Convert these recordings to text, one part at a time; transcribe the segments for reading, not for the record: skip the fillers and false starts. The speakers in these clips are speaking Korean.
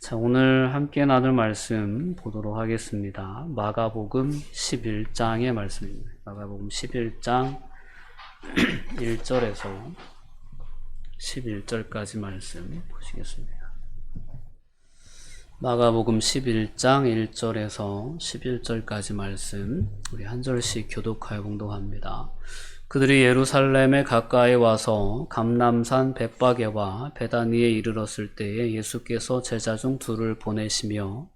자, 오늘 함께 나눌 말씀 보도록 하겠습니다. 마가복음 11장의 말씀입니다. 마가복음 11장 1절에서 11절까지 말씀 보시겠습니다. 마가복음 11장 1절에서 11절까지 말씀 우리 한 절씩 교독하여 공독합니다. 그들이 예루살렘에 가까이 와서 감람산 벳바게와 베다니에 이르렀을 때에 예수께서 제자 중 둘을 보내시며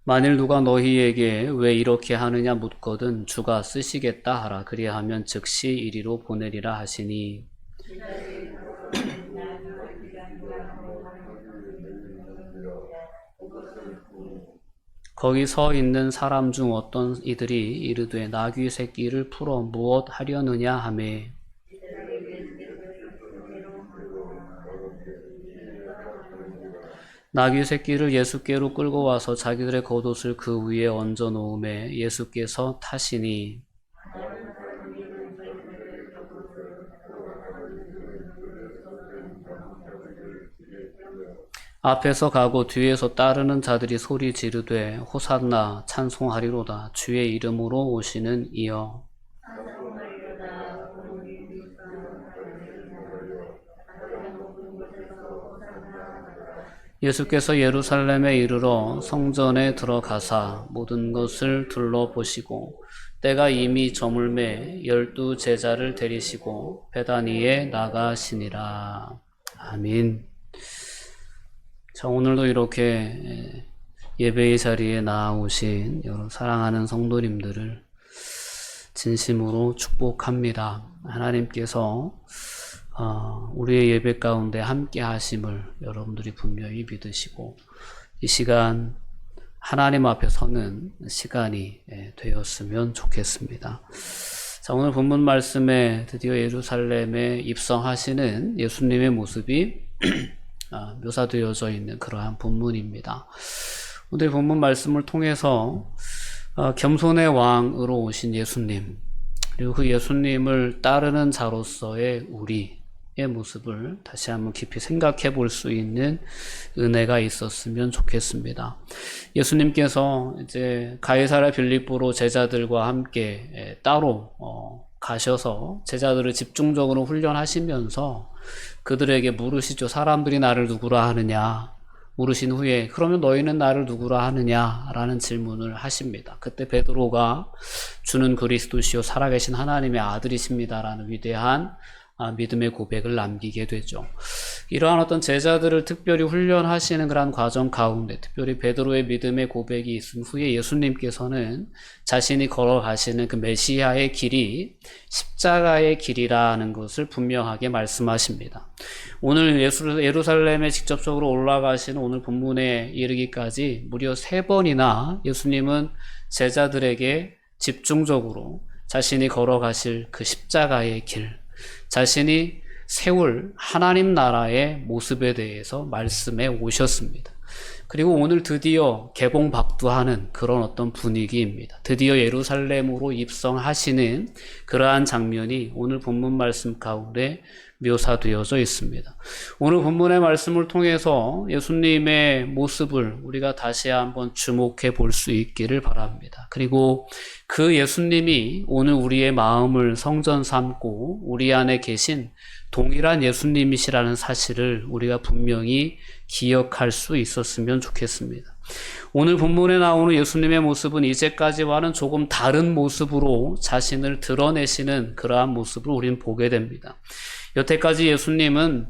만일 누가 너희에게 왜 이렇게 하느냐 묻거든 주가 쓰시겠다 하라. 그리하면 즉시 이리로 보내리라 하시니 거기 서 있는 사람 중 어떤 이들이 이르되 나귀 새끼를 풀어 무엇 하려느냐 하매 나귀 새끼를 예수께로 끌고 와서 자기들의 겉옷을 그 위에 얹어 놓음에 예수께서 타시니 앞에서 가고 뒤에서 따르는 자들이 소리 지르되 호산나 찬송하리로다 주의 이름으로 오시는 이여. 예수께서 예루살렘에 이르러 성전에 들어가사 모든 것을 둘러보시고 때가 이미 저물매 12 제자를 데리시고 베다니에 나가시니라. 아멘. 자, 오늘도 이렇게 예배의 자리에 나아오신 여러 사랑하는 성도님들을 진심으로 축복합니다. 하나님께서 우리의 예배 가운데 함께 하심을 여러분들이 분명히 믿으시고 이 시간 하나님 앞에 서는 시간이 되었으면 좋겠습니다. 자, 오늘 본문 말씀에 드디어 예루살렘에 입성하시는 예수님의 모습이 묘사되어져 있는 그러한 본문입니다. 오늘 본문 말씀을 통해서 겸손의 왕으로 오신 예수님, 그리고 그 예수님을 따르는 자로서의 우리의 모습을 다시 한번 깊이 생각해 볼 수 있는 은혜가 있었으면 좋겠습니다. 예수님께서 이제 가이사랴 빌립보로 제자들과 함께 따로 가셔서 제자들을 집중적으로 훈련하시면서 그들에게 물으시죠. 사람들이 나를 누구라 하느냐 물으신 후에 그러면 너희는 나를 누구라 하느냐라는 질문을 하십니다. 그때 베드로가 주는 그리스도시요 살아계신 하나님의 아들이십니다라는 위대한 믿음의 고백을 남기게 되죠. 이러한 어떤 제자들을 특별히 훈련하시는 그런 과정 가운데 특별히 베드로의 믿음의 고백이 있은 후에 예수님께서는 자신이 걸어가시는 그 메시아의 길이 십자가의 길이라는 것을 분명하게 말씀하십니다. 오늘 예루살렘에 직접적으로 올라가시는 오늘 본문에 이르기까지 무려 3번이나 예수님은 제자들에게 집중적으로 자신이 걸어가실 그 십자가의 길, 자신이 세울 하나님 나라의 모습에 대해서 말씀해 오셨습니다. 그리고 오늘 드디어 개봉박두하는 그런 어떤 분위기입니다. 드디어 예루살렘으로 입성하시는 그러한 장면이 오늘 본문 말씀 가운데 묘사되어져 있습니다. 오늘 본문의 말씀을 통해서 예수님의 모습을 우리가 다시 한번 주목해 볼 수 있기를 바랍니다. 그리고 그 예수님이 오늘 우리의 마음을 성전 삼고 우리 안에 계신 동일한 예수님이시라는 사실을 우리가 분명히 기억할 수 있었으면 좋겠습니다. 오늘 본문에 나오는 예수님의 모습은 이제까지와는 조금 다른 모습으로 자신을 드러내시는 그러한 모습을 우리는 보게 됩니다. 여태까지 예수님은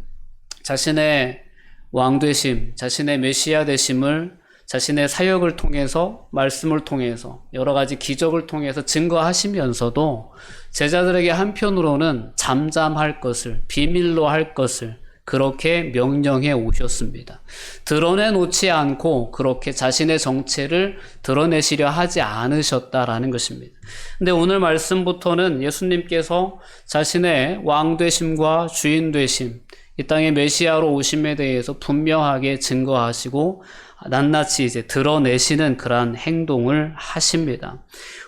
자신의 왕되심, 자신의 메시아 되심을 자신의 사역을 통해서 말씀을 통해서 여러 가지 기적을 통해서 증거하시면서도 제자들에게 한편으로는 잠잠할 것을, 비밀로 할 것을 그렇게 명령해 오셨습니다. 드러내놓지 않고 그렇게 자신의 정체를 드러내시려 하지 않으셨다라는 것입니다. 근데 오늘 말씀부터는 예수님께서 자신의 왕되심과 주인되심, 이 땅에 메시아로 오심에 대해서 분명하게 증거하시고 낱낱이 이제 드러내시는 그러한 행동을 하십니다.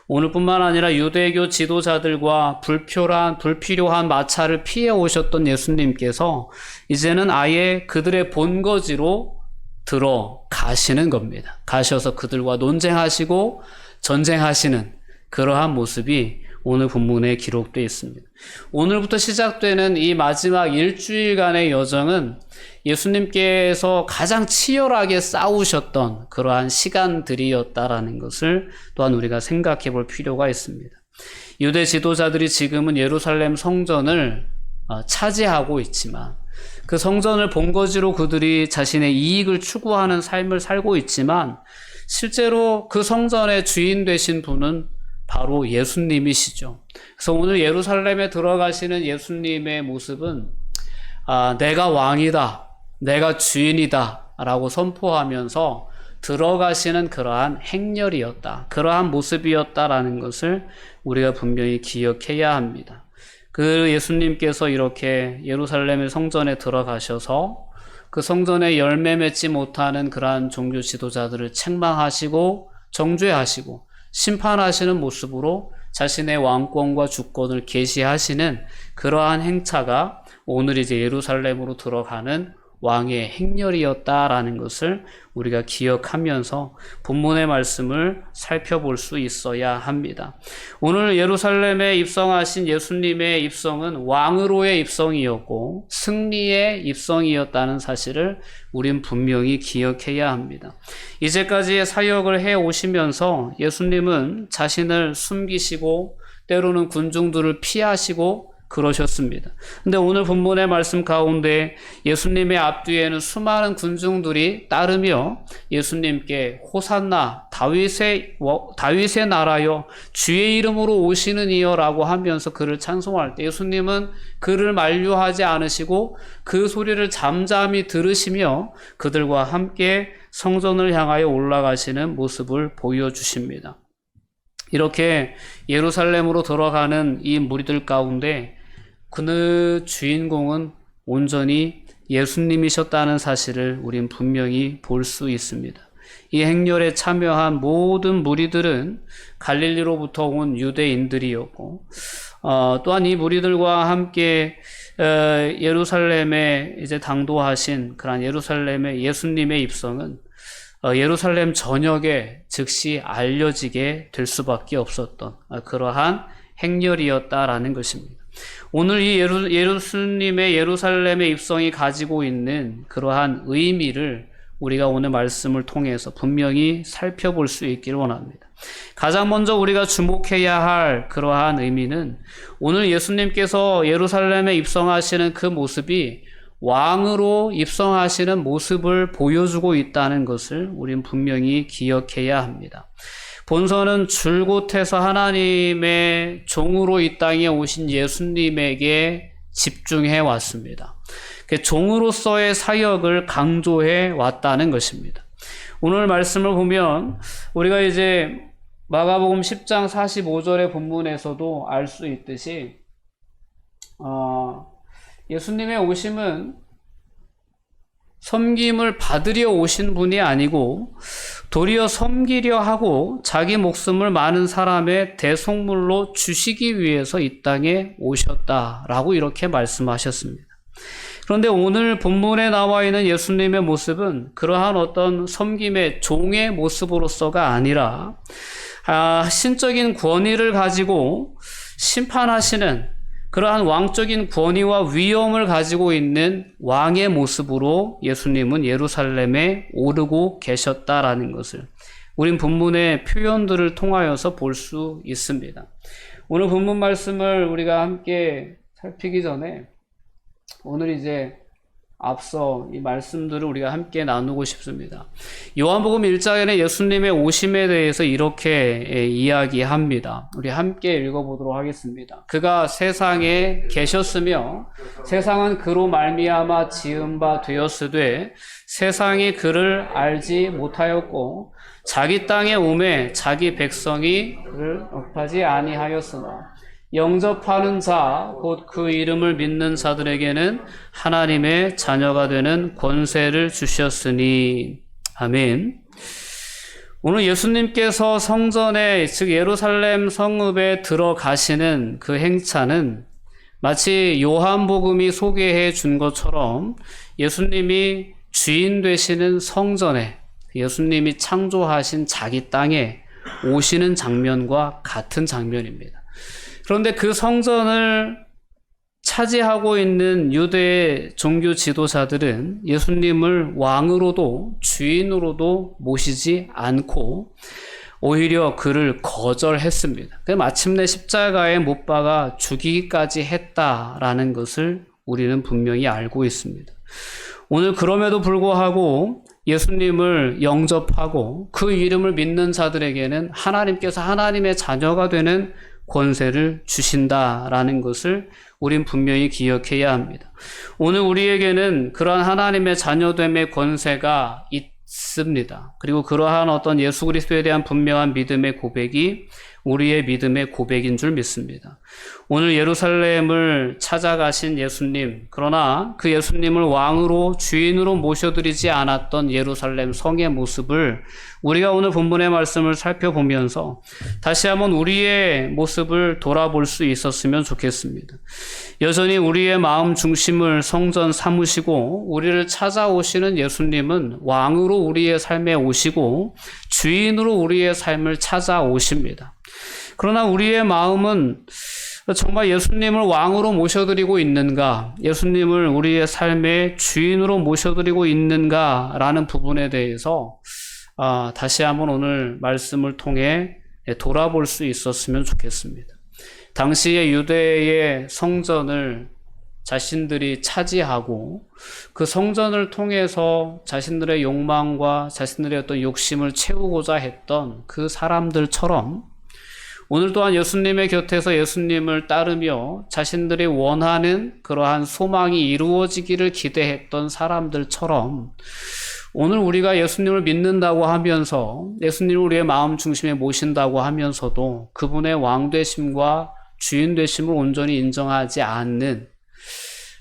오늘뿐만 아니라 유대교 지도자들과 불필요한 마찰을 피해 오셨던 예수님께서 이제는 아예 그들의 본거지로 들어가시는 겁니다. 가셔서 그들과 논쟁하시고 전쟁하시는 그러한 모습이 오늘 본문에 기록되어 있습니다. 오늘부터 시작되는 이 마지막 일주일간의 여정은 예수님께서 가장 치열하게 싸우셨던 그러한 시간들이었다라는 것을 또한 우리가 생각해 볼 필요가 있습니다. 유대 지도자들이 지금은 예루살렘 성전을 차지하고 있지만 그 성전을 본거지로 그들이 자신의 이익을 추구하는 삶을 살고 있지만 실제로 그 성전의 주인 되신 분은 바로 예수님이시죠. 그래서 오늘 예루살렘에 들어가시는 예수님의 모습은 내가 왕이다, 내가 주인이다 라고 선포하면서 들어가시는 그러한 행렬이었다, 그러한 모습이었다라는 것을 우리가 분명히 기억해야 합니다. 그 예수님께서 이렇게 예루살렘의 성전에 들어가셔서 그 성전에 열매 맺지 못하는 그러한 종교 지도자들을 책망하시고 정죄하시고 심판하시는 모습으로 자신의 왕권과 주권을 계시하시는 그러한 행차가 오늘 이제 예루살렘으로 들어가는 왕의 행렬이었다라는 것을 우리가 기억하면서 본문의 말씀을 살펴볼 수 있어야 합니다. 오늘 예루살렘에 입성하신 예수님의 입성은 왕으로의 입성이었고 승리의 입성이었다는 사실을 우린 분명히 기억해야 합니다. 이제까지의 사역을 해 오시면서 예수님은 자신을 숨기시고 때로는 군중들을 피하시고 그러셨습니다. 근데 오늘 본문의 말씀 가운데 예수님의 앞뒤에는 수많은 군중들이 따르며 예수님께 호산나 다윗의 나라여 주의 이름으로 오시는 이여 라고 하면서 그를 찬송할 때 예수님은 그를 만류하지 않으시고 그 소리를 잠잠히 들으시며 그들과 함께 성전을 향하여 올라가시는 모습을 보여주십니다. 이렇게 예루살렘으로 들어가는 이 무리들 가운데 그 주인공은 온전히 예수님이셨다는 사실을 우린 분명히 볼 수 있습니다. 이 행렬에 참여한 모든 무리들은 갈릴리로부터 온 유대인들이었고 또한 이 무리들과 함께 예루살렘에 이제 당도하신 그런 예루살렘의 예수님의 입성은 예루살렘 전역에 즉시 알려지게 될 수밖에 없었던 그러한 행렬이었다라는 것입니다. 오늘 이 예수님의 예루살렘의 입성이 가지고 있는 그러한 의미를 우리가 오늘 말씀을 통해서 분명히 살펴볼 수 있기를 원합니다. 가장 먼저 우리가 주목해야 할 그러한 의미는 오늘 예수님께서 예루살렘에 입성하시는 그 모습이 왕으로 입성하시는 모습을 보여주고 있다는 것을 우린 분명히 기억해야 합니다. 본서는 줄곧 해서 하나님의 종으로 이 땅에 오신 예수님에게 집중해 왔습니다. 종으로서의 사역을 강조해 왔다는 것입니다. 오늘 말씀을 보면 우리가 이제 마가복음 10장 45절의 본문에서도 알 수 있듯이 예수님의 오심은 섬김을 받으려 오신 분이 아니고 도리어 섬기려 하고 자기 목숨을 많은 사람의 대속물로 주시기 위해서 이 땅에 오셨다라고 이렇게 말씀하셨습니다. 그런데 오늘 본문에 나와 있는 예수님의 모습은 그러한 어떤 섬김의 종의 모습으로서가 아니라 신적인 권위를 가지고 심판하시는 그러한 왕적인 권위와 위엄을 가지고 있는 왕의 모습으로 예수님은 예루살렘에 오르고 계셨다라는 것을 우린 본문의 표현들을 통하여서 볼 수 있습니다. 오늘 본문 말씀을 우리가 함께 살피기 전에 오늘 이제 앞서 이 말씀들을 우리가 함께 나누고 싶습니다. 요한복음 1장에는 예수님의 오심에 대해서 이렇게 이야기합니다. 우리 함께 읽어보도록 하겠습니다. 그가 세상에 계셨으며 세상은 그로 말미암아 지은 바 되었으되 세상이 그를 알지 못하였고 자기 땅에 오매 자기 백성이 그를 접하지 아니하였으나 영접하는 자, 곧 그 이름을 믿는 자들에게는 하나님의 자녀가 되는 권세를 주셨으니. 아멘. 오늘 예수님께서 성전에, 즉 예루살렘 성읍에 들어가시는 그 행차는 마치 요한복음이 소개해 준 것처럼 예수님이 주인 되시는 성전에, 예수님이 창조하신 자기 땅에 오시는 장면과 같은 장면입니다. 그런데 그 성전을 차지하고 있는 유대의 종교 지도자들은 예수님을 왕으로도 주인으로도 모시지 않고 오히려 그를 거절했습니다. 마침내 십자가에 못 박아 죽이기까지 했다라는 것을 우리는 분명히 알고 있습니다. 오늘 그럼에도 불구하고 예수님을 영접하고 그 이름을 믿는 자들에게는 하나님께서 하나님의 자녀가 되는 권세를 주신다라는 것을 우린 분명히 기억해야 합니다. 오늘 우리에게는 그러한 하나님의 자녀됨의 권세가 있습니다. 그리고 그러한 어떤 예수 그리스도에 대한 분명한 믿음의 고백이 우리의 믿음의 고백인 줄 믿습니다. 오늘 예루살렘을 찾아가신 예수님, 그러나 그 예수님을 왕으로 주인으로 모셔드리지 않았던 예루살렘 성의 모습을 우리가 오늘 본문의 말씀을 살펴보면서 다시 한번 우리의 모습을 돌아볼 수 있었으면 좋겠습니다. 여전히 우리의 마음 중심을 성전 삼으시고 우리를 찾아오시는 예수님은 왕으로 우리의 삶에 오시고 주인으로 우리의 삶을 찾아오십니다. 그러나 우리의 마음은 정말 예수님을 왕으로 모셔드리고 있는가, 예수님을 우리의 삶의 주인으로 모셔드리고 있는가라는 부분에 대해서 다시 한번 오늘 말씀을 통해 돌아볼 수 있었으면 좋겠습니다. 당시의 유대의 성전을 자신들이 차지하고 그 성전을 통해서 자신들의 욕망과 자신들의 어떤 욕심을 채우고자 했던 그 사람들처럼 오늘 또한 예수님의 곁에서 예수님을 따르며 자신들이 원하는 그러한 소망이 이루어지기를 기대했던 사람들처럼 오늘 우리가 예수님을 믿는다고 하면서 예수님을 우리의 마음 중심에 모신다고 하면서도 그분의 왕되심과 주인되심을 온전히 인정하지 않는,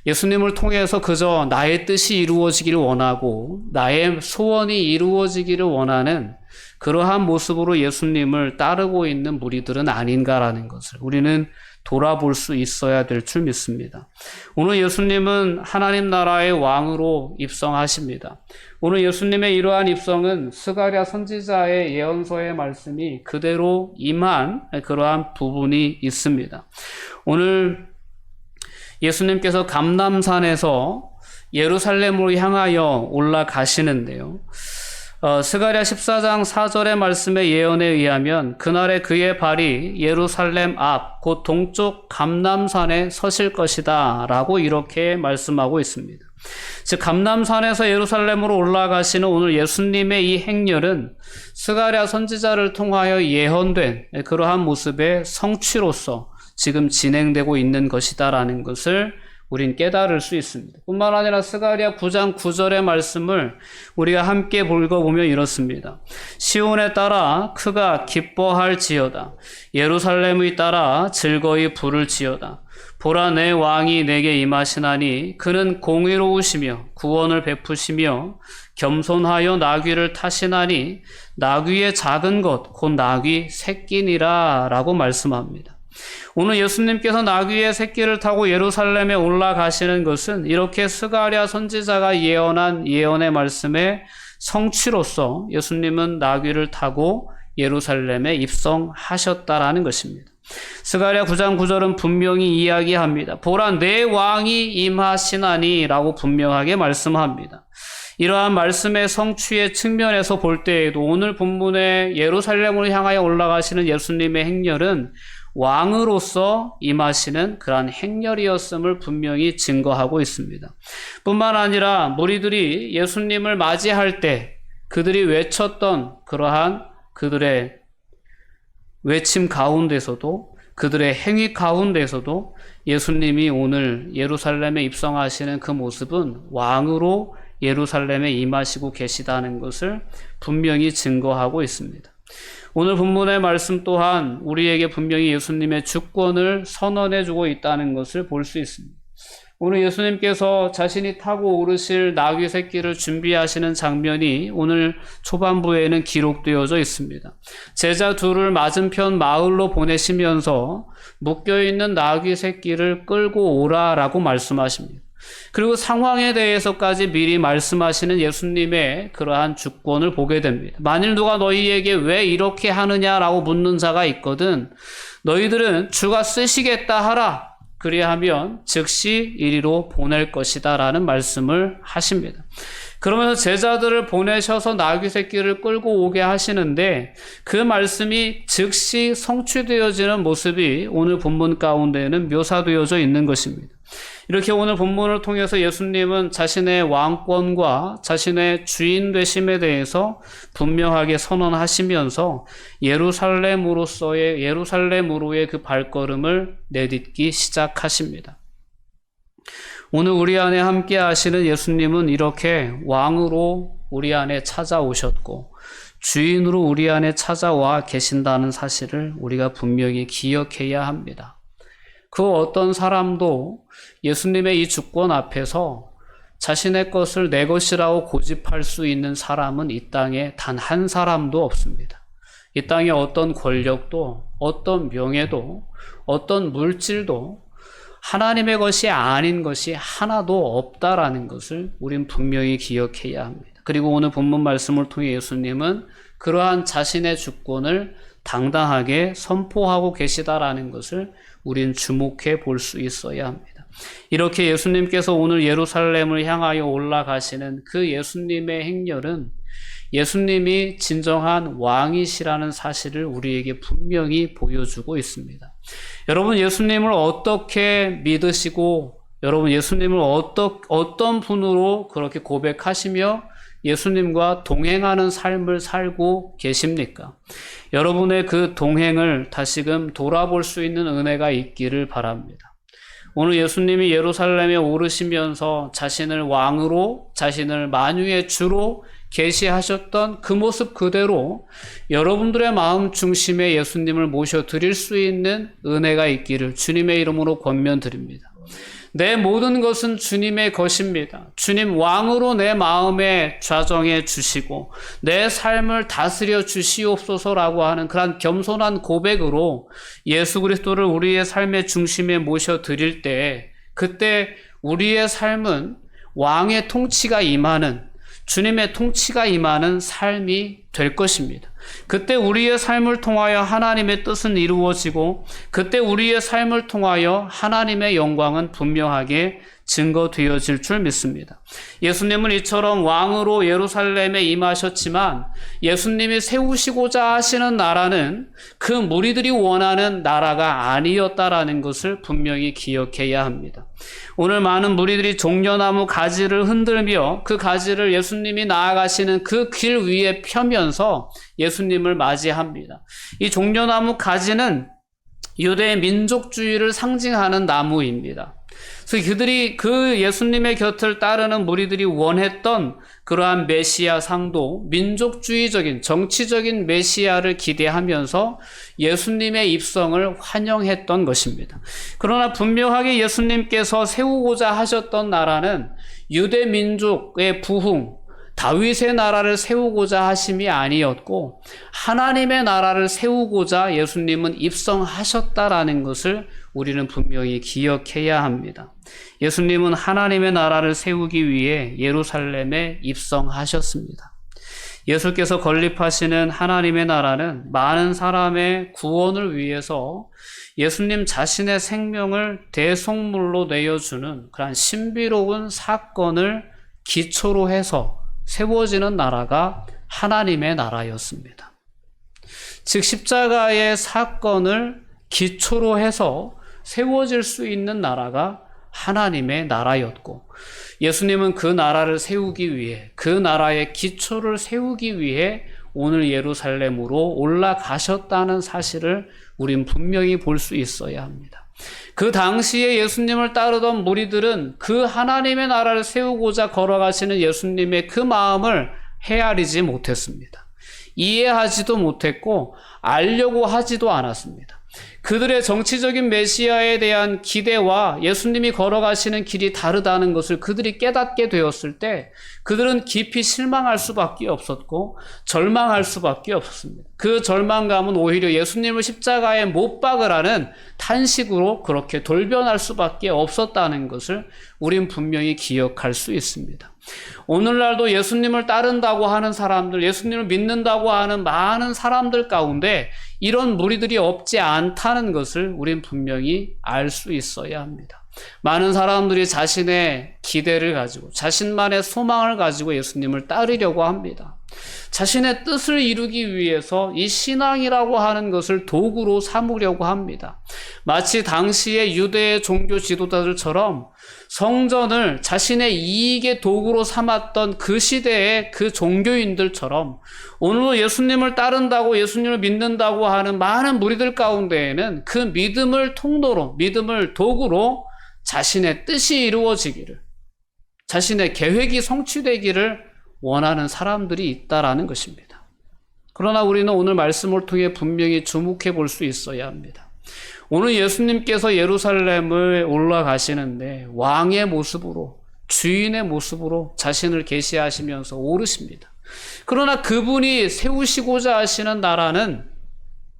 예수님을 통해서 그저 나의 뜻이 이루어지기를 원하고 나의 소원이 이루어지기를 원하는 그러한 모습으로 예수님을 따르고 있는 무리들은 아닌가라는 것을 우리는 돌아볼 수 있어야 될 줄 믿습니다. 오늘 예수님은 하나님 나라의 왕으로 입성하십니다. 오늘 예수님의 이러한 입성은 스가랴 선지자의 예언서의 말씀이 그대로 임한 그러한 부분이 있습니다. 오늘 예수님께서 감람산에서 예루살렘으로 향하여 올라가시는데요. 스가랴 14장 4절의 말씀의 예언에 의하면 그날에 그의 발이 예루살렘 앞 곧 동쪽 감람산에 서실 것이다 라고 이렇게 말씀하고 있습니다. 즉 감람산에서 예루살렘으로 올라가시는 오늘 예수님의 이 행렬은 스가랴 선지자를 통하여 예언된 그러한 모습의 성취로서 지금 진행되고 있는 것이다라는 것을 우린 깨달을 수 있습니다. 뿐만 아니라 스가랴 9장 9절의 말씀을 우리가 함께 읽어보면 이렇습니다. 시온에 따라 크가 기뻐할지어다. 예루살렘의 따라 즐거이 부를지어다. 보라 내 왕이 내게 임하시나니 그는 공의로우시며 구원을 베푸시며 겸손하여 나귀를 타시나니 나귀의 작은 것 곧 나귀 새끼니라 라고 말씀합니다. 오늘 예수님께서 나귀의 새끼를 타고 예루살렘에 올라가시는 것은 이렇게 스가랴 선지자가 예언한 예언의 말씀의 성취로서 예수님은 나귀를 타고 예루살렘에 입성하셨다라는 것입니다. 스가랴 9장 9절은 분명히 이야기합니다. 보라 내 왕이 임하시나니 라고 분명하게 말씀합니다. 이러한 말씀의 성취의 측면에서 볼 때에도 오늘 본문의 예루살렘으로 향하여 올라가시는 예수님의 행렬은 왕으로서 임하시는 그러한 행렬이었음을 분명히 증거하고 있습니다. 뿐만 아니라 무리들이 예수님을 맞이할 때 그들이 외쳤던 그러한 그들의 외침 가운데서도 그들의 행위 가운데서도 예수님이 오늘 예루살렘에 입성하시는 그 모습은 왕으로 예루살렘에 임하시고 계시다는 것을 분명히 증거하고 있습니다. 오늘 본문의 말씀 또한 우리에게 분명히 예수님의 주권을 선언해주고 있다는 것을 볼 수 있습니다. 오늘 예수님께서 자신이 타고 오르실 나귀 새끼를 준비하시는 장면이 오늘 초반부에는 기록되어져 있습니다. 제자 둘을 맞은편 마을로 보내시면서 묶여있는 나귀 새끼를 끌고 오라라고 말씀하십니다. 그리고 상황에 대해서까지 미리 말씀하시는 예수님의 그러한 주권을 보게 됩니다. 만일 누가 너희에게 왜 이렇게 하느냐라고 묻는 자가 있거든 너희들은 주가 쓰시겠다 하라. 그리하면 즉시 이리로 보낼 것이다 라는 말씀을 하십니다. 그러면서 제자들을 보내셔서 나귀 새끼를 끌고 오게 하시는데 그 말씀이 즉시 성취되어지는 모습이 오늘 본문 가운데에는 묘사되어져 있는 것입니다. 이렇게 오늘 본문을 통해서 예수님은 자신의 왕권과 자신의 주인 되심에 대해서 분명하게 선언하시면서 예루살렘으로의 그 발걸음을 내딛기 시작하십니다. 오늘 우리 안에 함께 하시는 예수님은 이렇게 왕으로 우리 안에 찾아오셨고 주인으로 우리 안에 찾아와 계신다는 사실을 우리가 분명히 기억해야 합니다. 그 어떤 사람도 예수님의 이 주권 앞에서 자신의 것을 내 것이라고 고집할 수 있는 사람은 이 땅에 단 한 사람도 없습니다. 이 땅에 어떤 권력도, 어떤 명예도, 어떤 물질도 하나님의 것이 아닌 것이 하나도 없다라는 것을 우린 분명히 기억해야 합니다. 그리고 오늘 본문 말씀을 통해 예수님은 그러한 자신의 주권을 당당하게 선포하고 계시다라는 것을 우린 주목해 볼 수 있어야 합니다. 이렇게 예수님께서 오늘 예루살렘을 향하여 올라가시는 그 예수님의 행렬은 예수님이 진정한 왕이시라는 사실을 우리에게 분명히 보여주고 있습니다. 여러분 예수님을 어떻게 믿으시고 여러분 예수님을 어떤 분으로 그렇게 고백하시며 예수님과 동행하는 삶을 살고 계십니까? 여러분의 그 동행을 다시금 돌아볼 수 있는 은혜가 있기를 바랍니다. 오늘 예수님이 예루살렘에 오르시면서 자신을 왕으로, 자신을 만유의 주로 계시하셨던 그 모습 그대로 여러분들의 마음 중심에 예수님을 모셔드릴 수 있는 은혜가 있기를 주님의 이름으로 권면드립니다. 내 모든 것은 주님의 것입니다. 주님 왕으로 내 마음에 좌정해 주시고 내 삶을 다스려 주시옵소서라고 하는 그런 겸손한 고백으로 예수 그리스도를 우리의 삶의 중심에 모셔드릴 때 그때 우리의 삶은 왕의 통치가 임하는 주님의 통치가 임하는 삶이 될 것입니다. 그때 우리의 삶을 통하여 하나님의 뜻은 이루어지고 그때 우리의 삶을 통하여 하나님의 영광은 분명하게 증거되어질 줄 믿습니다. 예수님은 이처럼 왕으로 예루살렘에 임하셨지만 예수님이 세우시고자 하시는 나라는 그 무리들이 원하는 나라가 아니었다라는 것을 분명히 기억해야 합니다. 오늘 많은 무리들이 종려나무 가지를 흔들며 그 가지를 예수님이 나아가시는 그 길 위에 펴면서 예수님을 맞이합니다. 이 종려나무 가지는 유대의 민족주의를 상징하는 나무입니다. 그래서 그들이 그 예수님의 곁을 따르는 무리들이 원했던 그러한 메시아 상도 민족주의적인 정치적인 메시아를 기대하면서 예수님의 입성을 환영했던 것입니다. 그러나 분명하게 예수님께서 세우고자 하셨던 나라는 유대 민족의 부흥, 다윗의 나라를 세우고자 하심이 아니었고 하나님의 나라를 세우고자 예수님은 입성하셨다라는 것을 우리는 분명히 기억해야 합니다. 예수님은 하나님의 나라를 세우기 위해 예루살렘에 입성하셨습니다. 예수께서 건립하시는 하나님의 나라는 많은 사람의 구원을 위해서 예수님 자신의 생명을 대속물로 내어주는 그런 신비로운 사건을 기초로 해서 세워지는 나라가 하나님의 나라였습니다. 즉 십자가의 사건을 기초로 해서 세워질 수 있는 나라가 하나님의 나라였고 예수님은 그 나라를 세우기 위해 그 나라의 기초를 세우기 위해 오늘 예루살렘으로 올라가셨다는 사실을 우린 분명히 볼 수 있어야 합니다. 그 당시에 예수님을 따르던 무리들은 그 하나님의 나라를 세우고자 걸어가시는 예수님의 그 마음을 헤아리지 못했습니다. 이해하지도 못했고 알려고 하지도 않았습니다. 그들의 정치적인 메시아에 대한 기대와 예수님이 걸어가시는 길이 다르다는 것을 그들이 깨닫게 되었을 때 그들은 깊이 실망할 수밖에 없었고 절망할 수밖에 없었습니다. 그 절망감은 오히려 예수님을 십자가에 못 박으라는 탄식으로 그렇게 돌변할 수밖에 없었다는 것을 우린 분명히 기억할 수 있습니다. 오늘날도 예수님을 따른다고 하는 사람들, 예수님을 믿는다고 하는 많은 사람들 가운데 이런 무리들이 없지 않다는 것을 우린 분명히 알 수 있어야 합니다. 많은 사람들이 자신의 기대를 가지고 자신만의 소망을 가지고 예수님을 따르려고 합니다. 자신의 뜻을 이루기 위해서 이 신앙이라고 하는 것을 도구로 삼으려고 합니다. 마치 당시의 유대의 종교 지도자들처럼 성전을 자신의 이익의 도구로 삼았던 그 시대의 그 종교인들처럼 오늘 예수님을 따른다고 예수님을 믿는다고 하는 많은 무리들 가운데에는 그 믿음을 통로로, 믿음을 도구로 자신의 뜻이 이루어지기를, 자신의 계획이 성취되기를 원하는 사람들이 있다라는 것입니다. 그러나 우리는 오늘 말씀을 통해 분명히 주목해 볼 수 있어야 합니다. 오늘 예수님께서 예루살렘을 올라가시는데 왕의 모습으로, 주인의 모습으로 자신을 계시하시면서 오르십니다. 그러나 그분이 세우시고자 하시는 나라는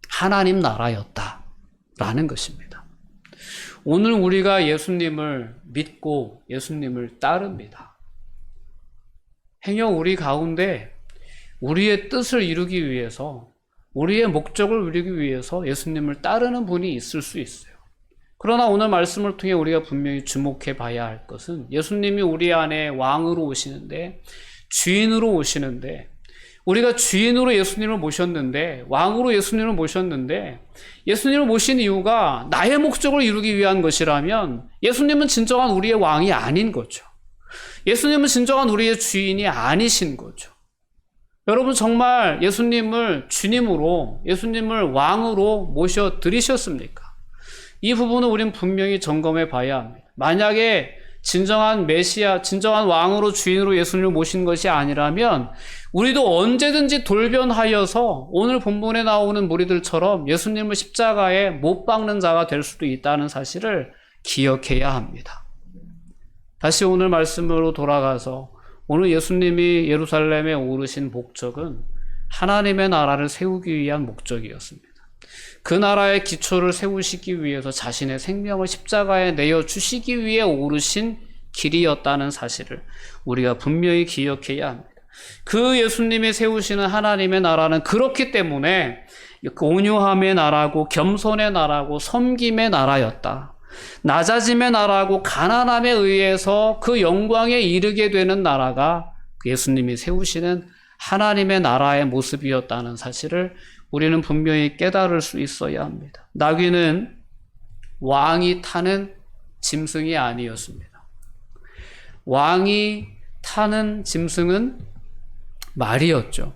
하나님 나라였다라는 것입니다. 오늘 우리가 예수님을 믿고 예수님을 따릅니다. 행여 우리 가운데 우리의 뜻을 이루기 위해서, 우리의 목적을 이루기 위해서 예수님을 따르는 분이 있을 수 있어요. 그러나 오늘 말씀을 통해 우리가 분명히 주목해 봐야 할 것은 예수님이 우리 안에 왕으로 오시는데, 주인으로 오시는데, 우리가 주인으로 예수님을 모셨는데, 왕으로 예수님을 모셨는데, 예수님을 모신 이유가 나의 목적을 이루기 위한 것이라면 예수님은 진정한 우리의 왕이 아닌 거죠. 예수님은 진정한 우리의 주인이 아니신 거죠. 여러분 정말 예수님을 주님으로, 예수님을 왕으로 모셔드리셨습니까? 이 부분은 우린 분명히 점검해 봐야 합니다. 만약에 진정한 메시아, 진정한 왕으로 주인으로 예수님을 모신 것이 아니라면 우리도 언제든지 돌변하여서 오늘 본문에 나오는 무리들처럼 예수님을 십자가에 못 박는 자가 될 수도 있다는 사실을 기억해야 합니다. 다시 오늘 말씀으로 돌아가서 오늘 예수님이 예루살렘에 오르신 목적은 하나님의 나라를 세우기 위한 목적이었습니다. 그 나라의 기초를 세우시기 위해서 자신의 생명을 십자가에 내어주시기 위해 오르신 길이었다는 사실을 우리가 분명히 기억해야 합니다. 그 예수님이 세우시는 하나님의 나라는 그렇기 때문에 온유함의 나라고 겸손의 나라고 섬김의 나라였다. 낮아짐의 나라고 가난함에 의해서 그 영광에 이르게 되는 나라가 예수님이 세우시는 하나님의 나라의 모습이었다는 사실을 우리는 분명히 깨달을 수 있어야 합니다. 나귀는 왕이 타는 짐승이 아니었습니다. 왕이 타는 짐승은 말이었죠.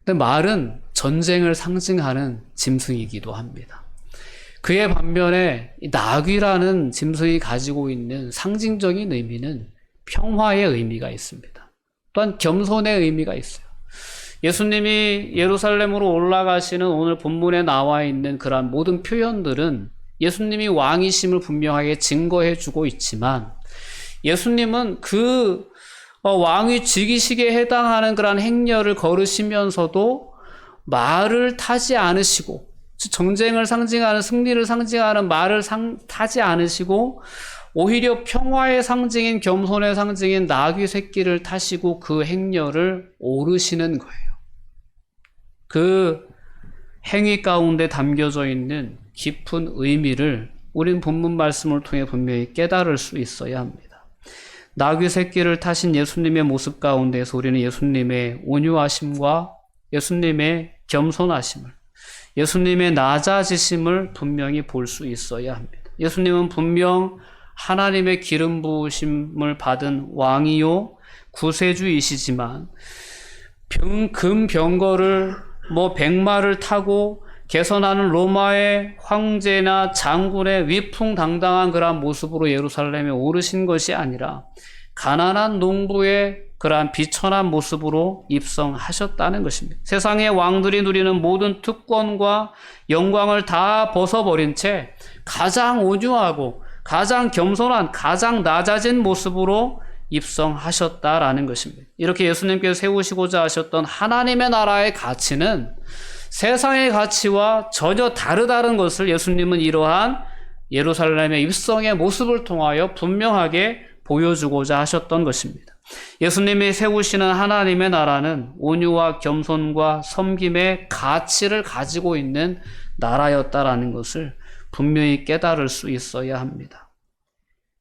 근데 말은 전쟁을 상징하는 짐승이기도 합니다. 그에 반면에 나귀라는 짐승이 가지고 있는 상징적인 의미는 평화의 의미가 있습니다. 또한 겸손의 의미가 있어요. 예수님이 예루살렘으로 올라가시는 오늘 본문에 나와 있는 그러한 모든 표현들은 예수님이 왕이심을 분명하게 증거해 주고 있지만 예수님은 그 왕위 즉위식에 해당하는 그러한 행렬을 걸으시면서도 말을 타지 않으시고 정쟁을 상징하는 승리를 상징하는 말을 타지 않으시고 오히려 평화의 상징인 겸손의 상징인 나귀 새끼를 타시고 그 행렬을 오르시는 거예요. 그 행위 가운데 담겨져 있는 깊은 의미를 우린 본문 말씀을 통해 분명히 깨달을 수 있어야 합니다. 나귀 새끼를 타신 예수님의 모습 가운데서 우리는 예수님의 온유하심과 예수님의 겸손하심을, 예수님의 낮아지심을 분명히 볼 수 있어야 합니다. 예수님은 분명 하나님의 기름 부으심을 받은 왕이요 구세주이시지만 금병거를 백마를 타고 개선하는 로마의 황제나 장군의 위풍당당한 그러한 모습으로 예루살렘에 오르신 것이 아니라 가난한 농부의 그러한 비천한 모습으로 입성하셨다는 것입니다. 세상의 왕들이 누리는 모든 특권과 영광을 다 벗어버린 채 가장 온유하고 가장 겸손한, 가장 낮아진 모습으로 입성하셨다라는 것입니다. 이렇게 예수님께서 세우시고자 하셨던 하나님의 나라의 가치는 세상의 가치와 전혀 다르다는 것을 예수님은 이러한 예루살렘의 입성의 모습을 통하여 분명하게 보여주고자 하셨던 것입니다. 예수님이 세우시는 하나님의 나라는 온유와 겸손과 섬김의 가치를 가지고 있는 나라였다라는 것을 분명히 깨달을 수 있어야 합니다.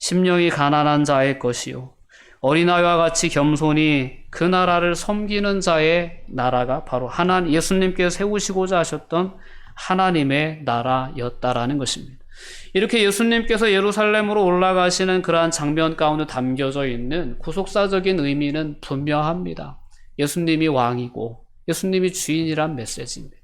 심령이 가난한 자의 것이요 어린아이와 같이 겸손히 그 나라를 섬기는 자의 나라가 바로 예수님께서 세우시고자 하셨던 하나님의 나라였다라는 것입니다. 이렇게 예수님께서 예루살렘으로 올라가시는 그러한 장면 가운데 담겨져 있는 구속사적인 의미는 분명합니다. 예수님이 왕이고 예수님이 주인이란 메시지입니다.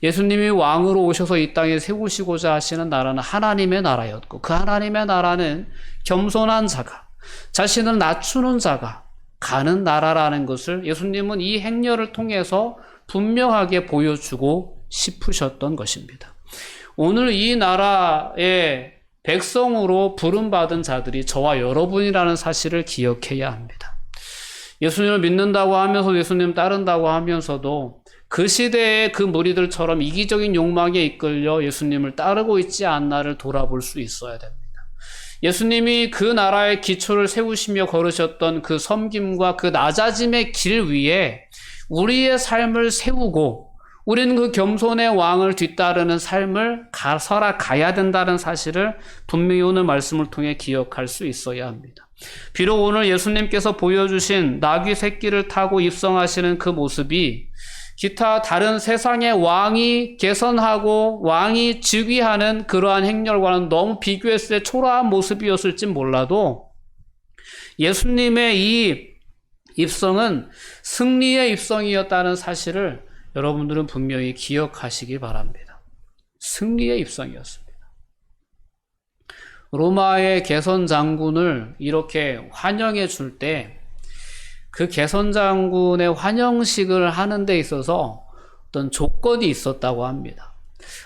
예수님이 왕으로 오셔서 이 땅에 세우시고자 하시는 나라는 하나님의 나라였고 그 하나님의 나라는 겸손한 자가 자신을 낮추는 자가 가는 나라라는 것을 예수님은 이 행렬을 통해서 분명하게 보여주고 싶으셨던 것입니다. 오늘 이 나라의 백성으로 부름받은 자들이 저와 여러분이라는 사실을 기억해야 합니다. 예수님을 믿는다고 하면서 예수님 따른다고 하면서도 그 시대의 그 무리들처럼 이기적인 욕망에 이끌려 예수님을 따르고 있지 않나를 돌아볼 수 있어야 됩니다. 예수님이 그 나라의 기초를 세우시며 걸으셨던 그 섬김과 그 낮아짐의 길 위에 우리의 삶을 세우고 우리는 그 겸손의 왕을 뒤따르는 삶을 살아가야 된다는 사실을 분명히 오늘 말씀을 통해 기억할 수 있어야 합니다. 비록 오늘 예수님께서 보여주신 나귀 새끼를 타고 입성하시는 그 모습이 기타 다른 세상의 왕이 개선하고 왕이 즉위하는 그러한 행렬과는 너무 비교했을 때 초라한 모습이었을지 몰라도 예수님의 이 입성은 승리의 입성이었다는 사실을 여러분들은 분명히 기억하시기 바랍니다. 승리의 입성이었습니다. 로마의 개선 장군을 이렇게 환영해 줄 때 그 개선 장군의 환영식을 하는 데 있어서 어떤 조건이 있었다고 합니다.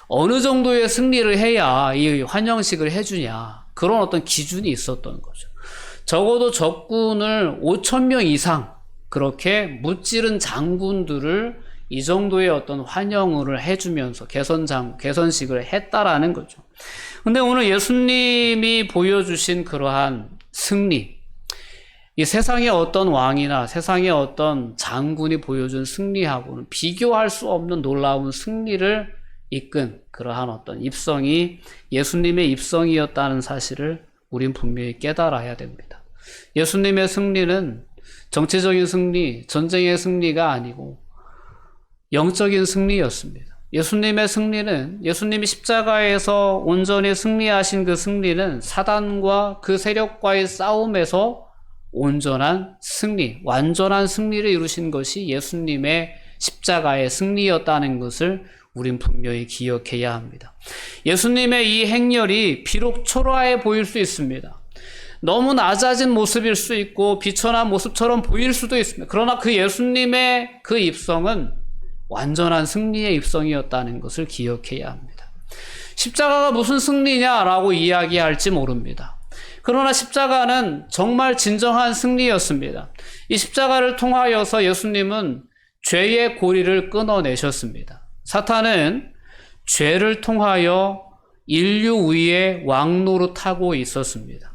어느 정도의 승리를 해야 이 환영식을 해주냐 그런 어떤 기준이 있었던 거죠. 적어도 적군을 5,000명 이상 그렇게 무찌른 장군들을 이 정도의 어떤 환영을 해주면서 개선식을 했다라는 거죠. 근데 오늘 예수님이 보여주신 그러한 승리, 이 세상의 어떤 왕이나 세상의 어떤 장군이 보여준 승리하고는 비교할 수 없는 놀라운 승리를 이끈 그러한 어떤 입성이 예수님의 입성이었다는 사실을 우린 분명히 깨달아야 됩니다. 예수님의 승리는 정치적인 승리, 전쟁의 승리가 아니고 영적인 승리였습니다. 예수님의 승리는 예수님이 십자가에서 온전히 승리하신 그 승리는 사단과 그 세력과의 싸움에서 온전한 승리, 완전한 승리를 이루신 것이 예수님의 십자가의 승리였다는 것을 우린 분명히 기억해야 합니다. 예수님의 이 행렬이 비록 초라해 보일 수 있습니다. 너무 낮아진 모습일 수 있고 비천한 모습처럼 보일 수도 있습니다. 그러나 그 예수님의 그 입성은 완전한 승리의 입성이었다는 것을 기억해야 합니다. 십자가가 무슨 승리냐라고 이야기할지 모릅니다. 그러나 십자가는 정말 진정한 승리였습니다. 이 십자가를 통하여서 예수님은 죄의 고리를 끊어내셨습니다. 사탄은 죄를 통하여 인류 위에 왕노릇하고 있었습니다.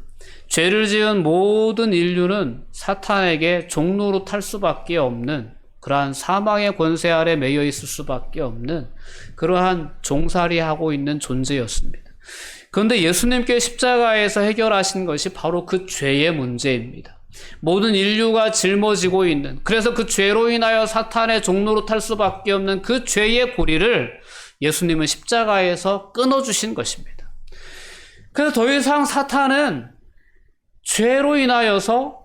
죄를 지은 모든 인류는 사탄에게 종노릇할 수밖에 없는 그러한 사망의 권세 아래 매여 있을 수밖에 없는 그러한 종살이하고 있는 존재였습니다. 그런데 예수님께 십자가에서 해결하신 것이 바로 그 죄의 문제입니다. 모든 인류가 짊어지고 있는, 그래서 그 죄로 인하여 사탄의 종노릇할 수밖에 없는 그 죄의 고리를 예수님은 십자가에서 끊어주신 것입니다. 그래서 더 이상 사탄은 죄로 인하여서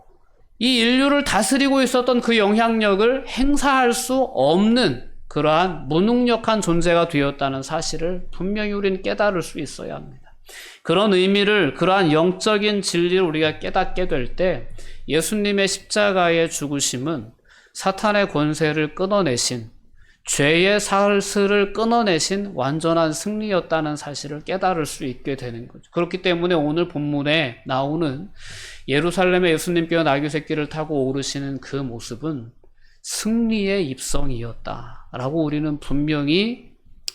이 인류를 다스리고 있었던 그 영향력을 행사할 수 없는 그러한 무능력한 존재가 되었다는 사실을 분명히 우리는 깨달을 수 있어야 합니다. 그런 의미를, 그러한 영적인 진리를 우리가 깨닫게 될 때 예수님의 십자가의 죽으심은 사탄의 권세를 끊어내신, 죄의 사슬을 끊어내신 완전한 승리였다는 사실을 깨달을 수 있게 되는 거죠. 그렇기 때문에 오늘 본문에 나오는 예루살렘에 예수님께서 나귀 새끼를 타고 오르시는 그 모습은 승리의 입성이었다라고 우리는 분명히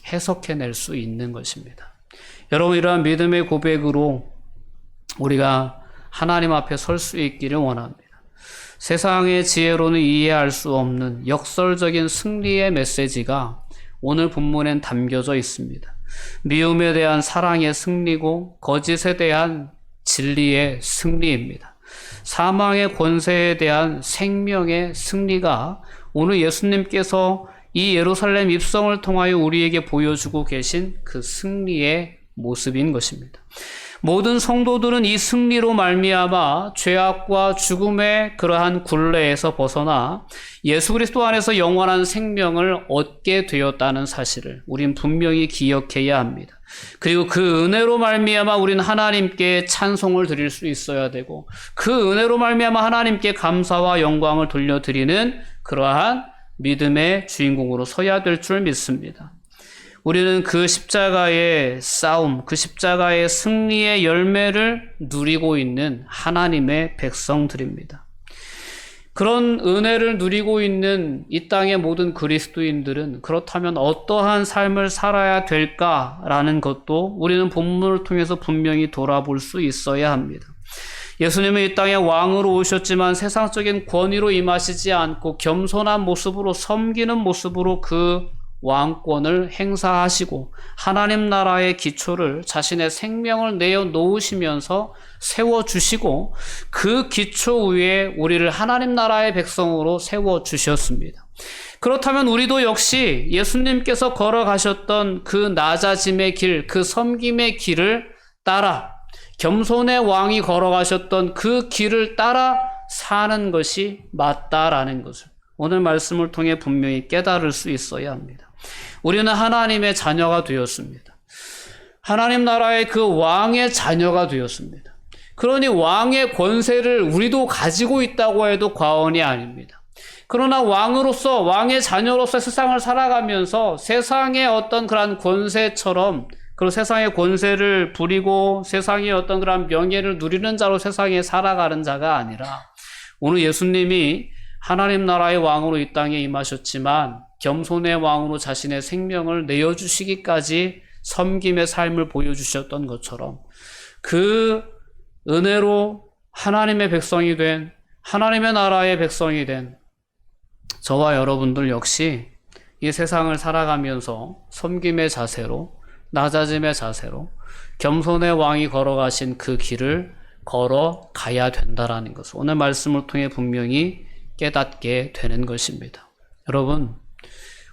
해석해낼 수 있는 것입니다. 여러분, 이러한 믿음의 고백으로 우리가 하나님 앞에 설 수 있기를 원합니다. 세상의 지혜로는 이해할 수 없는 역설적인 승리의 메시지가 오늘 본문엔 담겨져 있습니다. 미움에 대한 사랑의 승리고 거짓에 대한 진리의 승리입니다. 사망의 권세에 대한 생명의 승리가 오늘 예수님께서 이 예루살렘 입성을 통하여 우리에게 보여주고 계신 그 승리의 모습인 것입니다. 모든 성도들은 이 승리로 말미암아 죄악과 죽음의 그러한 굴레에서 벗어나 예수 그리스도 안에서 영원한 생명을 얻게 되었다는 사실을 우린 분명히 기억해야 합니다. 그리고 그 은혜로 말미암아 우리는 하나님께 찬송을 드릴 수 있어야 되고, 그 은혜로 말미암아 하나님께 감사와 영광을 돌려드리는 그러한 믿음의 주인공으로 서야 될 줄 믿습니다. 우리는 그 십자가의 싸움, 그 십자가의 승리의 열매를 누리고 있는 하나님의 백성들입니다. 그런 은혜를 누리고 있는 이 땅의 모든 그리스도인들은 그렇다면 어떠한 삶을 살아야 될까라는 것도 우리는 본문을 통해서 분명히 돌아볼 수 있어야 합니다. 예수님은 이 땅에 왕으로 오셨지만 세상적인 권위로 임하시지 않고 겸손한 모습으로, 섬기는 모습으로 그 왕권을 행사하시고 하나님 나라의 기초를 자신의 생명을 내어 놓으시면서 세워주시고, 그 기초 위에 우리를 하나님 나라의 백성으로 세워주셨습니다. 그렇다면 우리도 역시 예수님께서 걸어가셨던 그 낮아짐의 길, 그 섬김의 길을 따라, 겸손의 왕이 걸어가셨던 그 길을 따라 사는 것이 맞다라는 것을 오늘 말씀을 통해 분명히 깨달을 수 있어야 합니다. 우리는 하나님의 자녀가 되었습니다. 하나님 나라의 그 왕의 자녀가 되었습니다. 그러니 왕의 권세를 우리도 가지고 있다고 해도 과언이 아닙니다. 그러나 왕으로서, 왕의 자녀로서 세상을 살아가면서 세상의 어떤 그런 권세처럼, 그리고 세상의 권세를 부리고 세상의 어떤 그런 명예를 누리는 자로 세상에 살아가는 자가 아니라, 오늘 예수님이 하나님 나라의 왕으로 이 땅에 임하셨지만 겸손의 왕으로 자신의 생명을 내어주시기까지 섬김의 삶을 보여주셨던 것처럼, 그 은혜로 하나님의 백성이 된, 하나님의 나라의 백성이 된 저와 여러분들 역시 이 세상을 살아가면서 섬김의 자세로, 낮아짐의 자세로 겸손의 왕이 걸어가신 그 길을 걸어가야 된다라는 것을 오늘 말씀을 통해 분명히 깨닫게 되는 것입니다. 여러분,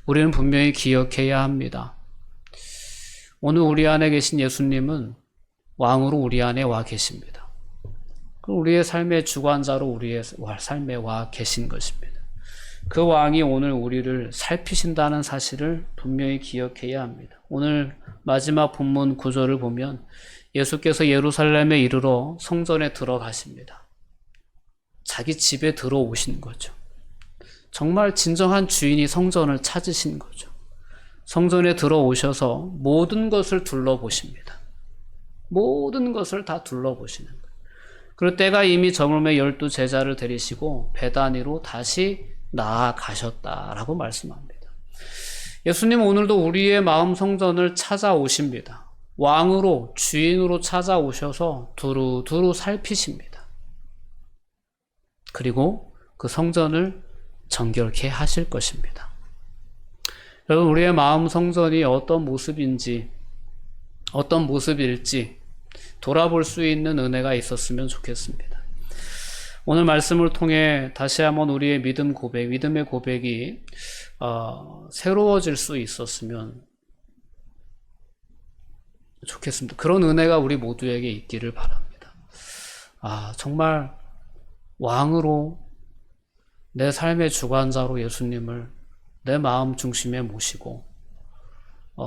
우리는 분명히 기억해야 합니다. 오늘 우리 안에 계신 예수님은 왕으로 우리 안에 와 계십니다. 우리의 삶의 주관자로 우리의 삶에 와 계신 것입니다. 그 왕이 오늘 우리를 살피신다는 사실을 분명히 기억해야 합니다. 오늘 마지막 본문 구절을 보면 예수께서 예루살렘에 이르러 성전에 들어가십니다. 자기 집에 들어오신 거죠. 정말 진정한 주인이 성전을 찾으신 거죠. 성전에 들어오셔서 모든 것을 둘러보십니다. 모든 것을 다 둘러보시는 거예요. 그럴 때가 이미 저물매 12 제자를 데리시고 베다니로 다시 나아가셨다라고 말씀합니다. 예수님 오늘도 우리의 마음 성전을 찾아오십니다. 왕으로, 주인으로 찾아오셔서 두루두루 살피십니다. 그리고 그 성전을 정결케 하실 것입니다. 여러분, 우리의 마음 성전이 어떤 모습일지 돌아볼 수 있는 은혜가 있었으면 좋겠습니다. 오늘 말씀을 통해 다시 한번 우리의 믿음의 고백이 새로워질 수 있었으면 좋겠습니다. 그런 은혜가 우리 모두에게 있기를 바랍니다. 정말 왕으로, 내 삶의 주관자로 예수님을 내 마음 중심에 모시고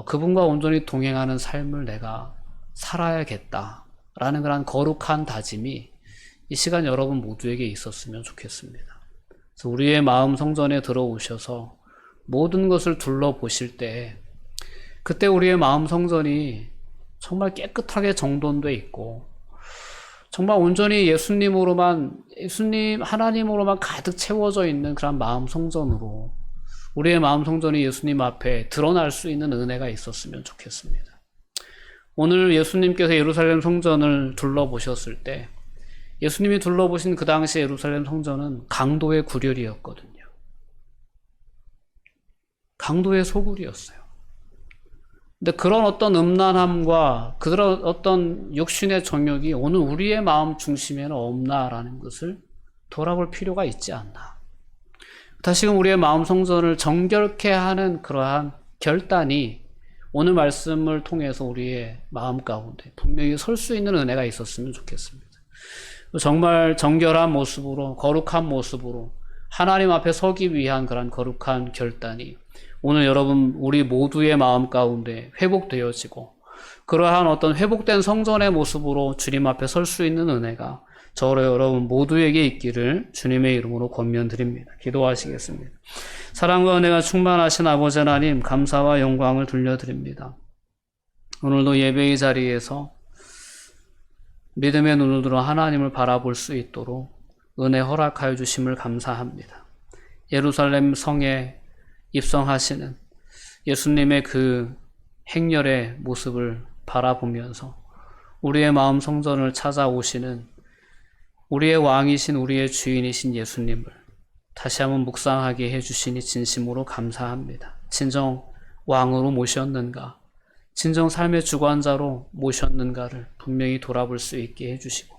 그분과 온전히 동행하는 삶을 내가 살아야겠다라는 그런 거룩한 다짐이 이 시간 여러분 모두에게 있었으면 좋겠습니다. 그래서 우리의 마음 성전에 들어오셔서 모든 것을 둘러보실 때 그때 우리의 마음 성전이 정말 깨끗하게 정돈돼 있고 정말 온전히 예수님 하나님으로만 가득 채워져 있는 그런 마음 성전으로 우리의 마음 성전이 예수님 앞에 드러날 수 있는 은혜가 있었으면 좋겠습니다. 오늘 예수님께서 예루살렘 성전을 둘러보셨을 때 예수님이 둘러보신 그 당시 예루살렘 성전은 강도의 구렬이었거든요. 강도의 소굴이었어요. 근데 그런 어떤 음란함과 그런 어떤 육신의 정욕이 오늘 우리의 마음 중심에는 없나라는 것을 돌아볼 필요가 있지 않나. 다시금 우리의 마음 성전을 정결케 하는 그러한 결단이 오늘 말씀을 통해서 우리의 마음 가운데 분명히 설 수 있는 은혜가 있었으면 좋겠습니다. 정말 정결한 모습으로 거룩한 모습으로 하나님 앞에 서기 위한 그런 거룩한 결단이 오늘 여러분 우리 모두의 마음 가운데 회복되어지고 그러한 어떤 회복된 성전의 모습으로 주님 앞에 설 수 있는 은혜가 저와 여러분 모두에게 있기를 주님의 이름으로 권면드립니다. 기도하시겠습니다. 사랑과 은혜가 충만하신 아버지 하나님 감사와 영광을 돌려드립니다. 오늘도 예배의 자리에서 믿음의 눈을 들어 하나님을 바라볼 수 있도록 은혜 허락하여 주심을 감사합니다. 예루살렘 성에 입성하시는 예수님의 그 행렬의 모습을 바라보면서 우리의 마음 성전을 찾아오시는 우리의 왕이신 우리의 주인이신 예수님을 다시 한번 묵상하게 해주시니 진심으로 감사합니다. 진정 왕으로 모셨는가, 진정 삶의 주관자로 모셨는가를 분명히 돌아볼 수 있게 해주시고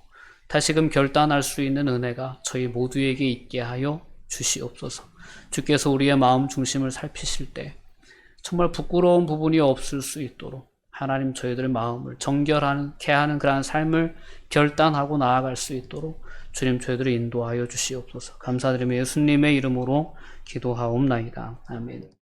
다시금 결단할 수 있는 은혜가 저희 모두에게 있게 하여 주시옵소서. 주께서 우리의 마음 중심을 살피실 때 정말 부끄러운 부분이 없을 수 있도록 하나님 저희들의 마음을 정결하게 하는 그러한 삶을 결단하고 나아갈 수 있도록 주님 저희들을 인도하여 주시옵소서. 감사드리며 예수님의 이름으로 기도하옵나이다. 아멘.